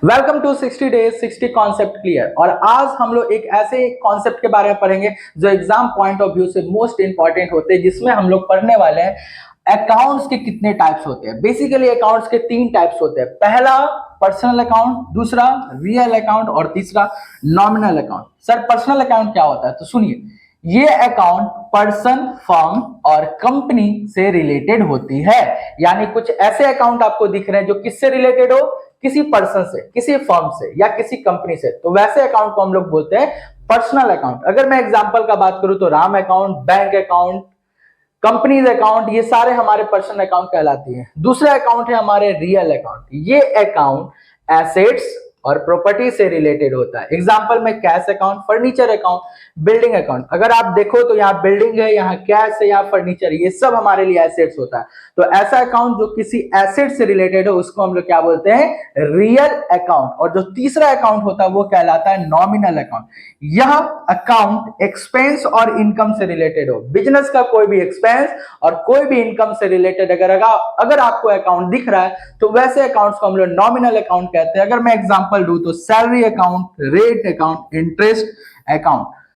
Welcome to 60 days 60 concept clear. और आज हम लोग एक ऐसे कॉन्सेप्ट के बारे में पढ़ेंगे जो एग्जाम पॉइंट ऑफ व्यू से मोस्ट इंपॉर्टेंट होते हैं, जिसमें हम लोग पढ़ने वाले हैं अकाउंट्स के कितने टाइप्स होते हैं। बेसिकली अकाउंट्स के 3 टाइप्स होते हैं। पहला पर्सनल अकाउंट, दूसरा रियल अकाउंट और तीसरा nominal account. Sir personal account क्या होता है? तो सुनिए, ये अकाउंट पर्सन, फर्म और कंपनी से रिलेटेड होती है। यानी कुछ ऐसे अकाउंट आपको दिख रहे हैं जो किससे रिलेटेड हो, किसी पर्सन से, किसी फर्म से या किसी कंपनी से, तो वैसे अकाउंट को हम लोग बोलते हैं पर्सनल अकाउंट। अगर मैं एग्जांपल का बात करूं तो Ram account, bank account, companies account, ये सारे हमारे पर्सनल अकाउंट कहलाती हैं। दूसरा अकाउंट है हमारे रियल अकाउंट। ये अकाउंट एसेट्स और प्रॉपर्टी से रिलेटेड होता है। एग्जांपल में cash account, furniture account, building account. अगर आप देखो तो यहाँ बिल्डिंग है, यहाँ कैश है, यहाँ फर्नीचर, ये सब हमारे लिए एसेट्स होता है। तो ऐसा अकाउंट जो किसी एसेट से रिलेटेड हो उसको हम लोग क्या बोलते हैं? Real account. और जो तीसरा अकाउंट होता है वो कहलाता है नॉमिनल अकाउंट। यह अकाउंट एक्सपेंस और इनकम से रिलेटेड हो। बिजनेस का कोई भी एक्सपेंस और कोई भी इनकम से रिलेटेड अगर आपको अकाउंट दिख रहा है तो वैसे अकाउंट्स को हम लोग नॉमिनल अकाउंट कहते हैं। अगर मैं एग्जांपल दूं तो salary account, rate account, interest account.